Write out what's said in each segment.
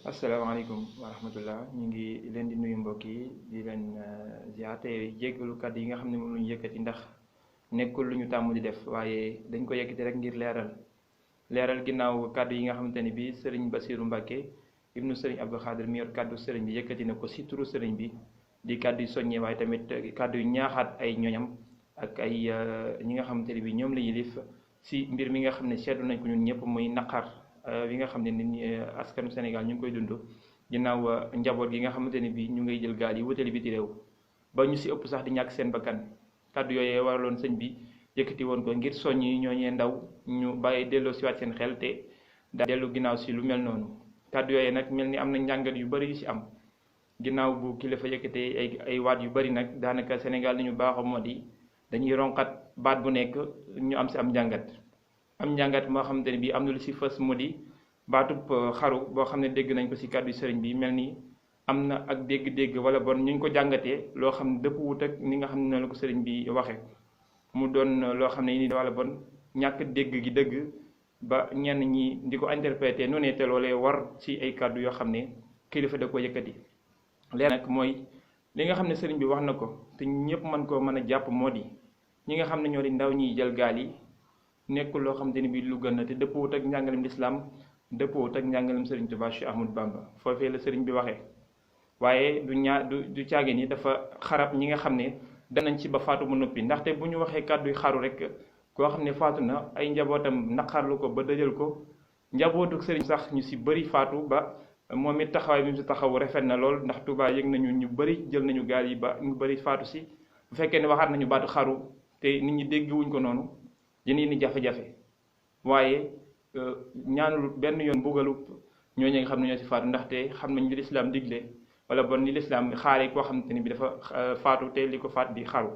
asalaamaaleykum wa rahmatullah ñu ngi leen di nuyu mbokk yi di leen ziar te jéggalu kàddu yi nga xam ne moom la ñu yëkkati ndax nekkul lu ñu tàmm di def waaye dañ ko yëkkati rek ngir leeral ginnaaw kàddu yi nga xamante ni bii sëriñ Basiiru Mbàkke ibnu sëriñ Abdou Khadir mi yor kàddu sëriñ bi yëkkati na ko si turu sëriñ bi di kàddu yu soññee waaye tamit kàddu yu ñaaxaat ay ñoñam ak ay ñi nga xamante ni bii ñoom la yilif si mbir mi nga xam ne seetlu nañ ko ñun ñëpp muy naqar bi nga xam ne nit ñi askanu Sénégal ñu ngi koy dund ginnaaw njaboot gi nga xamante ni bii ñu ngay jël gaal yi wutali biti réew ba ñu si ëpp sax di ñàkk seen bakkan kàddu yooyee waraloon sëñ bi yëkkati woon ko ngir soññi ñooñee ndaw ñu bàyyi delloo si waat seen xel te daa dellu ginnaaw si lu mel noonu kàddu yooyee nag mel ni am na njàngat yu bëri yu si am ginnaaw bu kilifa yëkkatee ay waat yu bëri nag daanaka Sénégal li ñu baaxoo moo di dañuy ronkat baat bu nekk ñu am si am njàngat moo xamante ne bii am na lu si fës mu di baatub xaru boo xam ne dégg nañ ko si kàddu sëriñ bi mel ni am na ak dégg-dégg wala bon ñu ngi ko jàngatee loo xam ne dëpp wut ak ni nga xam ne noonu la ko sëriñ bi waxe mu doon loo xam ne ni wala bon ñàkk dégg gi dëgg ba ñenn ñi di ko interpréter nu ne te loolee war ci ay kàddu yoo xam ne kilifa da ko yëkkati leer nag mooy li nga xam ne sëriñ bi wax na ko te ñëpp mën koo mën a jàpp moo di ñi nga xam ne ñoo di ndaw ñiy jël gaal yi nekkul loo xamante ni bii lu gën na te dëppoowut ak njàngalem lislaam dëppoowut ak njàngalem sëriñ Tuubaa Cheikh Ahmadou Bamba foofee la sëriñ bi waxee waaye du caage ni dafa xarab ñi nga xam ne danañ ci ba faatu mu noppi ndaxte bu ñu waxee kàdduy xaru rek koo xam ne faatu na ay njabootam naqarlu ko ba dëjal ko njabootu sëriñ sax ñu si bëri faatu ba moom it taxawaay bi mu si taxaw rafet na lool ndax Tuubaa yëg nañu ñu bëri jël nañu gaal yi ba ñu bëri faatu si bu fekkee ne waxaat nañu baatu xaru te nit ñi dégg wuñ ko noonu dina indi jafe-jafe waaye ñaanul benn yoon mbugalu ñooñu nga xam ne ñoo si faatu ndaxte xam nañ li lislaam digle wala bon li lislaam xaaree koo xamante ni bi dafa faatu te li ko faat di xaru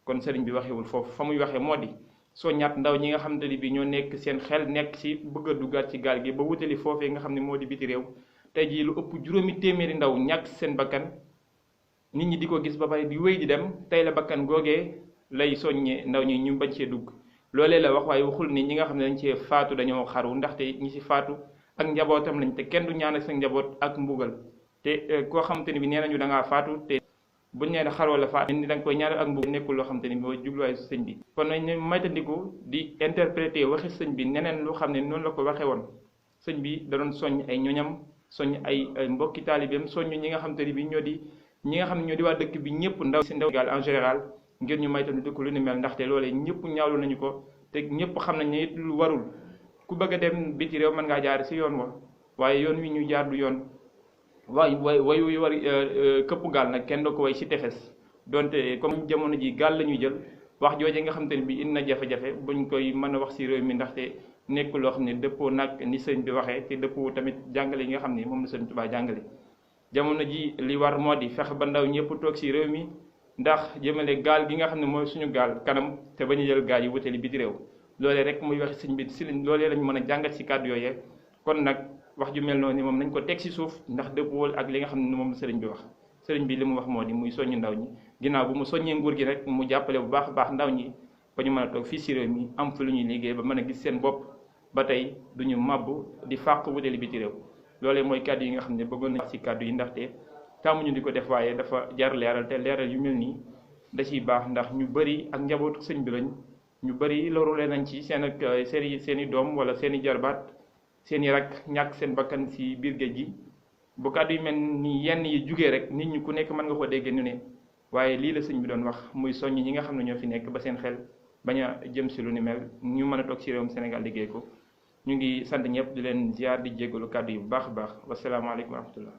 kon sëriñ bi waxewul foofu fa muy waxee moo di soo ñaat ndaw ñi nga xamante ni bi ñoo nekk seen xel nekk si bëgg a duggaat ci gaal gi ba wutali foofee nga xam ne moo di biti réew tey jii lu ëpp juróomi téeméeri ndaw ñàkk seen bakkan nit ñi di ko gis ba pare di wéy di dem tey la bakkan googee lay soññee ndaw ñi ñu bañ cee dugg loolee la wax waaye waxul ni ñi nga xam ne dañ cee faatu dañoo xaru ndaxte ñi si faatu ak njabootam lañ te kenn du ñaan ak sa njaboot ak mbugal te koo xamante ni bi nee nañu da ngaa faatu te buñ nee xaroo la faatu ni da nga koy ñaanal ak mbugal nekkul loo xamante ni bi mooy jubluwaayu sëñ bi kon nañ maytandiku di interpréter waxi sëñ bi neneen lu xam ne noonu la ko waxee woon sëñ bi da doon soññ ay ñoñam soññ ay mbokki taalibeem soññ ñi nga xamante ni bi ñoo di ñi nga xam ne ñoo di waa dëkk bi ñëpp ndaw si ndaw en général ngir ñu maytandiku lu ni mel ndaxte loolee ñëpp ñaawlu nañu ko te ñëpp xam nañ ne it lu warul ku bëgg a dem biti réew mën ngaa jaar si yoon wa waaye yoon wi ñu jaar du yoon wayu war këpp gaal nag kenn doo ko way si tefes donte comme jamono ji gaal la ñuy jël wax jooje nga xam te ne bi indi na jafe-jafe buñ koy mën a wax si réew mi ndaxte nekk loo xam ne dëppoo nag ni sëñ bi waxee te dëppoo tamit jàngale yi nga xam ne moom la sëñ Tuubaa jàngale jamono ji li war moo di fexe ba ndaw ñëpp toog si réew mi ndax jëmale gaal gi nga xam ne mooy suñu gaal kanam te bañu jël gaal yi wutali biti réew loolee rek muy wax sëñ bi si loolee lañ mën a jàngat si kàddu yooyee kon nag wax ju mel noonu ni moom nañ ko teg si suuf ndax dëppwul ak li nga xam ne moom la sëriñ bi wax sëriñ bi li mu wax moo di muy soññu ndaw ñi ginnaaw bu mu soññee nguur gi rek mu jàppale bu baax a baax ndaw ñi ba ñu mën a toog fii si réew mi am fi lu ñuy liggéey ba mën a gis seen bopp ba tey duñu màbbu di fàq wutali biti réew loolee mooy kàddu yi nga xam ne bëggoon nañ si kàddu yi ndaxte tàmmuñu di ko def waaye dafa jar leeral te leeral yu mel nii da ciy baax ndax ñu bëri ak njabootu sëñ bi lañ ñu bëri lorule nañ ci seen ak seen i doom wala seen i jarbaat seen i rak ñàkk seen bakkan si biir géej gi bu kàddu yu mel ni yenn yi jugee rek nit ñi ku nekk mën nga ko déggee nu ne waaye lii la sëñ bi doon wax muy soññ ñi nga xam ne ñoo fi nekk ba seen xel bañ a jëm si lu ni mel ñu mën a toog si réewum Sénégal liggéey ko ñu ngi sant ñëpp di leen ziar di jéggalu kàddu yi bu baax a baax wasalaamaaleykum wa rahmatullah